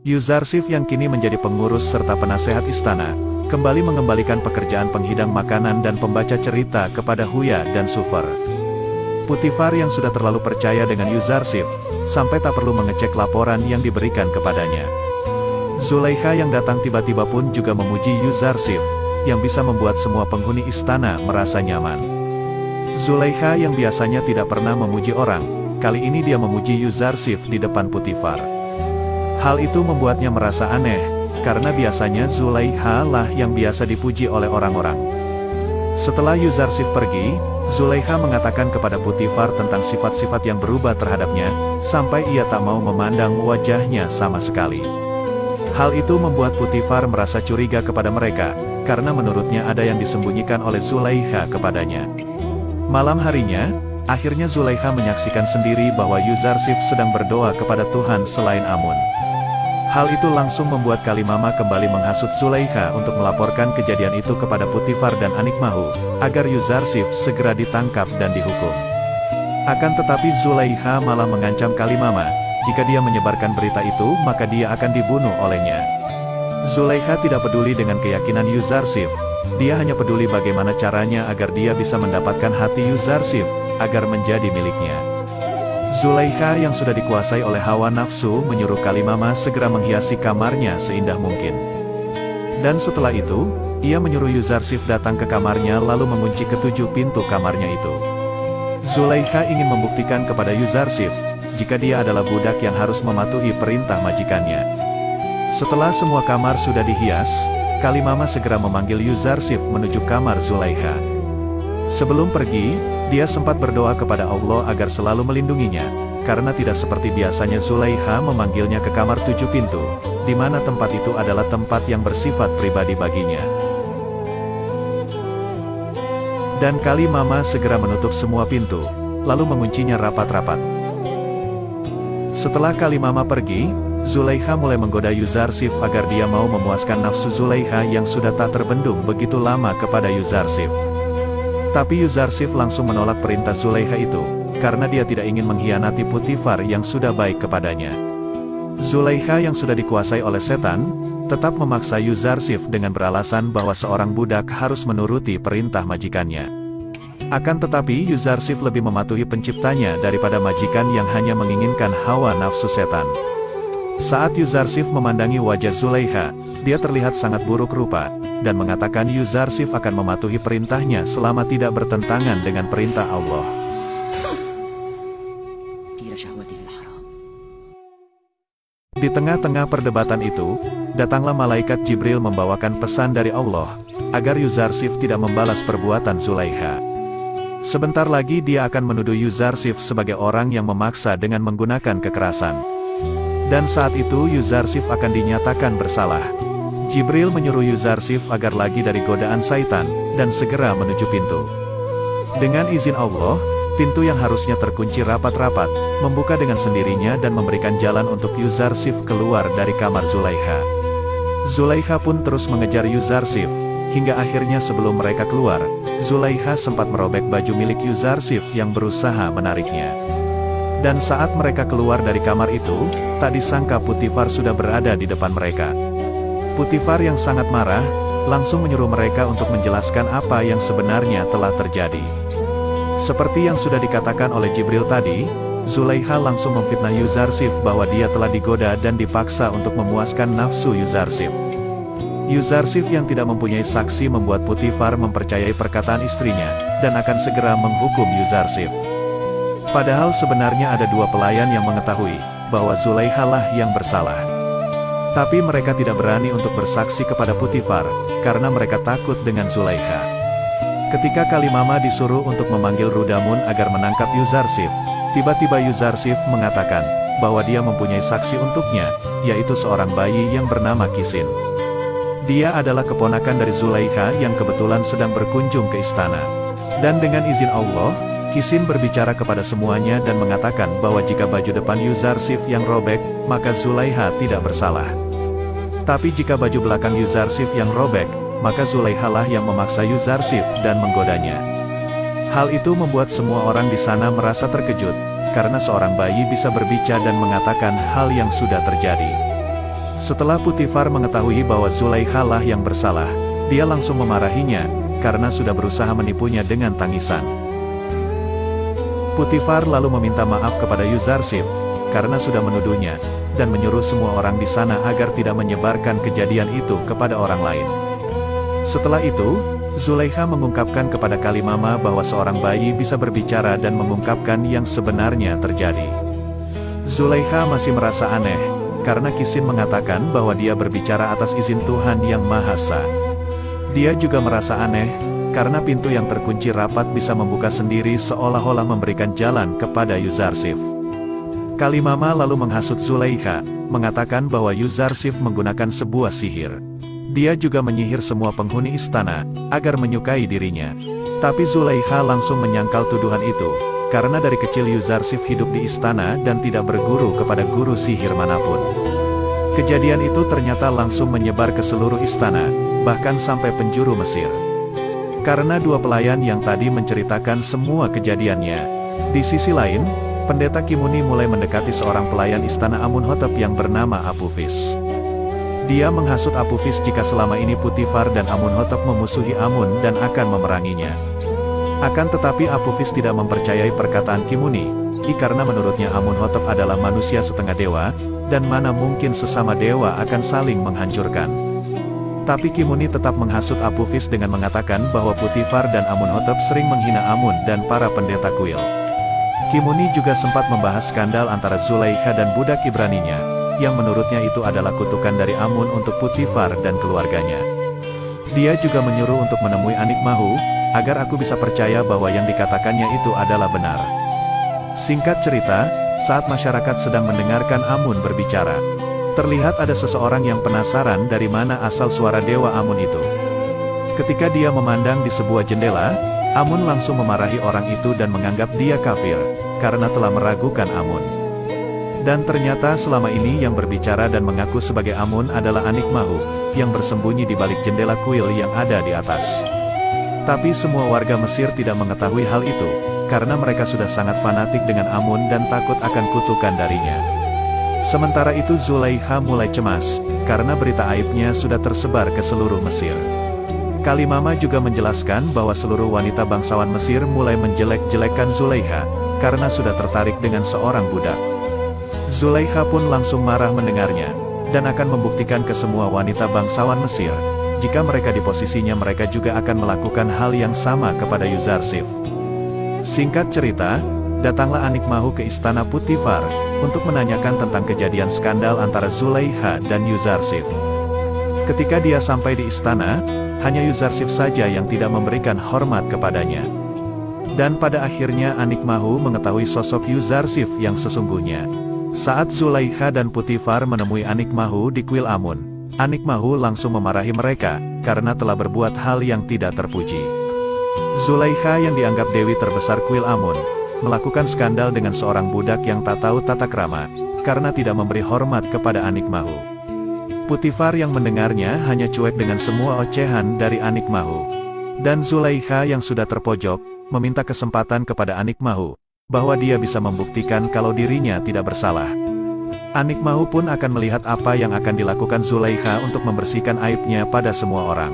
Yuzarsif yang kini menjadi pengurus serta penasehat istana, kembali mengembalikan pekerjaan penghidang makanan dan pembaca cerita kepada Huya dan Sufer. Putifar yang sudah terlalu percaya dengan Yuzarsif, sampai tak perlu mengecek laporan yang diberikan kepadanya. Zulaikha yang datang tiba-tiba pun juga memuji Yuzarsif, yang bisa membuat semua penghuni istana merasa nyaman. Zulaikha yang biasanya tidak pernah memuji orang, kali ini dia memuji Yuzarsif di depan Putifar. Hal itu membuatnya merasa aneh, karena biasanya Zulaikha lah yang biasa dipuji oleh orang-orang. Setelah Yuzarsif pergi, Zulaikha mengatakan kepada Putifar tentang sifat-sifat yang berubah terhadapnya, sampai ia tak mau memandang wajahnya sama sekali. Hal itu membuat Putifar merasa curiga kepada mereka, karena menurutnya ada yang disembunyikan oleh Zulaikha kepadanya. Malam harinya, akhirnya Zulaikha menyaksikan sendiri bahwa Yuzarsif sedang berdoa kepada Tuhan selain Amun. Hal itu langsung membuat Kalimama kembali menghasut Zulaikha untuk melaporkan kejadian itu kepada Putifar dan Anikmahu, agar Yuzarsif segera ditangkap dan dihukum. Akan tetapi Zulaikha malah mengancam Kalimama, jika dia menyebarkan berita itu maka dia akan dibunuh olehnya. Zulaikha tidak peduli dengan keyakinan Yuzarsif, dia hanya peduli bagaimana caranya agar dia bisa mendapatkan hati Yuzarsif, agar menjadi miliknya. Zulaikha yang sudah dikuasai oleh hawa nafsu menyuruh Kalimama segera menghiasi kamarnya seindah mungkin. Dan setelah itu, ia menyuruh Yuzarsif datang ke kamarnya lalu mengunci ketujuh pintu kamarnya itu. Zulaikha ingin membuktikan kepada Yuzarsif, jika dia adalah budak yang harus mematuhi perintah majikannya. Setelah semua kamar sudah dihias, Kalimama segera memanggil Yuzarsif menuju kamar Zulaikha. Sebelum pergi, dia sempat berdoa kepada Allah agar selalu melindunginya, karena tidak seperti biasanya Zulaikha memanggilnya ke kamar tujuh pintu, di mana tempat itu adalah tempat yang bersifat pribadi baginya. Dan Kalimama segera menutup semua pintu, lalu menguncinya rapat-rapat. Setelah Kalimama pergi, Zulaikha mulai menggoda Yuzarsif agar dia mau memuaskan nafsu Zulaikha yang sudah tak terbendung begitu lama kepada Yuzarsif. Tapi Yuzarsif langsung menolak perintah Zulaikha itu, karena dia tidak ingin mengkhianati Putifar yang sudah baik kepadanya. Zulaikha yang sudah dikuasai oleh setan, tetap memaksa Yuzarsif dengan beralasan bahwa seorang budak harus menuruti perintah majikannya. Akan tetapi Yuzarsif lebih mematuhi penciptanya daripada majikan yang hanya menginginkan hawa nafsu setan. Saat Yuzarsif memandangi wajah Zulaikha, dia terlihat sangat buruk rupa, dan mengatakan Yuzarsif akan mematuhi perintahnya selama tidak bertentangan dengan perintah Allah. Di tengah-tengah perdebatan itu, datanglah malaikat Jibril membawakan pesan dari Allah, agar Yuzarsif tidak membalas perbuatan Zulaikha. Sebentar lagi dia akan menuduh Yuzarsif sebagai orang yang memaksa dengan menggunakan kekerasan. Dan saat itu Yuzarsif akan dinyatakan bersalah. Jibril menyuruh Yuzarsif agar lagi dari godaan syaitan, dan segera menuju pintu. Dengan izin Allah, pintu yang harusnya terkunci rapat-rapat, membuka dengan sendirinya dan memberikan jalan untuk Yuzarsif keluar dari kamar Zulaikha. Zulaikha pun terus mengejar Yuzarsif, hingga akhirnya sebelum mereka keluar, Zulaikha sempat merobek baju milik Yuzarsif yang berusaha menariknya. Dan saat mereka keluar dari kamar itu, tak disangka Putifar sudah berada di depan mereka. Putifar yang sangat marah, langsung menyuruh mereka untuk menjelaskan apa yang sebenarnya telah terjadi. Seperti yang sudah dikatakan oleh Jibril tadi, Zulaikha langsung memfitnah Yuzarsif bahwa dia telah digoda dan dipaksa untuk memuaskan nafsu Yuzarsif. Yuzarsif yang tidak mempunyai saksi membuat Putifar mempercayai perkataan istrinya, dan akan segera menghukum Yuzarsif. Padahal sebenarnya ada dua pelayan yang mengetahui, bahwa Zulaikha lah yang bersalah. Tapi mereka tidak berani untuk bersaksi kepada Putifar, karena mereka takut dengan Zulaikha. Ketika Kalimama disuruh untuk memanggil Rudamun agar menangkap Yuzarsif, tiba-tiba Yuzarsif mengatakan, bahwa dia mempunyai saksi untuknya, yaitu seorang bayi yang bernama Kisin. Dia adalah keponakan dari Zulaikha yang kebetulan sedang berkunjung ke istana. Dan dengan izin Allah, Kisin berbicara kepada semuanya dan mengatakan bahwa jika baju depan Yuzarsif yang robek, maka Zulaikha tidak bersalah. Tapi jika baju belakang Yuzarsif yang robek, maka Zulaikha lah yang memaksa Yuzarsif dan menggodanya. Hal itu membuat semua orang di sana merasa terkejut, karena seorang bayi bisa berbicara dan mengatakan hal yang sudah terjadi. Setelah Putifar mengetahui bahwa Zulaikha lah yang bersalah, dia langsung memarahinya, karena sudah berusaha menipunya dengan tangisan. Putifar lalu meminta maaf kepada Yuzarsif, karena sudah menuduhnya, dan menyuruh semua orang di sana agar tidak menyebarkan kejadian itu kepada orang lain. Setelah itu, Zulaikha mengungkapkan kepada Kalimama bahwa seorang bayi bisa berbicara dan mengungkapkan yang sebenarnya terjadi. Zulaikha masih merasa aneh, karena Kisin mengatakan bahwa dia berbicara atas izin Tuhan Yang Maha Esa. Dia juga merasa aneh, karena pintu yang terkunci rapat bisa membuka sendiri seolah-olah memberikan jalan kepada Yuzarsif. Kalimama lalu menghasut Zulaikha, mengatakan bahwa Yuzarsif menggunakan sebuah sihir. Dia juga menyihir semua penghuni istana, agar menyukai dirinya. Tapi Zulaikha langsung menyangkal tuduhan itu, karena dari kecil Yuzarsif hidup di istana dan tidak berguru kepada guru sihir manapun. Kejadian itu ternyata langsung menyebar ke seluruh istana, bahkan sampai penjuru Mesir. Karena dua pelayan yang tadi menceritakan semua kejadiannya. Di sisi lain, pendeta Kimuni mulai mendekati seorang pelayan istana Amunhotep yang bernama Apophis. Dia menghasut Apophis jika selama ini Putifar dan Amunhotep memusuhi Amun dan akan memeranginya. Akan tetapi Apophis tidak mempercayai perkataan Kimuni, karena menurutnya Amunhotep adalah manusia setengah dewa, dan mana mungkin sesama dewa akan saling menghancurkan. Tapi Kimuni tetap menghasut Apophis dengan mengatakan bahwa Putifar dan Amunhotep sering menghina Amun dan para pendeta kuil. Kimuni juga sempat membahas skandal antara Zulaikha dan budak Ibraninya, yang menurutnya itu adalah kutukan dari Amun untuk Putifar dan keluarganya. Dia juga menyuruh untuk menemui Anikmahu, agar aku bisa percaya bahwa yang dikatakannya itu adalah benar. Singkat cerita, saat masyarakat sedang mendengarkan Amun berbicara, terlihat ada seseorang yang penasaran dari mana asal suara dewa Amun itu. Ketika dia memandang di sebuah jendela, Amun langsung memarahi orang itu dan menganggap dia kafir, karena telah meragukan Amun. Dan ternyata selama ini yang berbicara dan mengaku sebagai Amun adalah Anikmahu, yang bersembunyi di balik jendela kuil yang ada di atas. Tapi semua warga Mesir tidak mengetahui hal itu, karena mereka sudah sangat fanatik dengan Amun dan takut akan kutukan darinya. Sementara itu Zulaikha mulai cemas, karena berita aibnya sudah tersebar ke seluruh Mesir. Kalimama juga menjelaskan bahwa seluruh wanita bangsawan Mesir mulai menjelek-jelekkan Zulaikha, karena sudah tertarik dengan seorang budak. Zulaikha pun langsung marah mendengarnya, dan akan membuktikan ke semua wanita bangsawan Mesir, jika mereka di posisinya mereka juga akan melakukan hal yang sama kepada Yuzarsif. Singkat cerita, datanglah Anikmahu ke istana Putifar, untuk menanyakan tentang kejadian skandal antara Zulaikha dan Yuzarsif. Ketika dia sampai di istana, hanya Yuzarsif saja yang tidak memberikan hormat kepadanya. Dan pada akhirnya Anikmahu mengetahui sosok Yuzarsif yang sesungguhnya. Saat Zulaikha dan Putifar menemui Anikmahu di kuil Amun, Anikmahu langsung memarahi mereka, karena telah berbuat hal yang tidak terpuji. Zulaikha yang dianggap dewi terbesar kuil Amun, melakukan skandal dengan seorang budak yang tak tahu tata krama, karena tidak memberi hormat kepada Anikmahu. Putifar yang mendengarnya hanya cuek dengan semua ocehan dari Anikmahu. Dan Zulaikha yang sudah terpojok, meminta kesempatan kepada Anikmahu, bahwa dia bisa membuktikan kalau dirinya tidak bersalah. Anikmahu pun akan melihat apa yang akan dilakukan Zulaikha untuk membersihkan aibnya pada semua orang.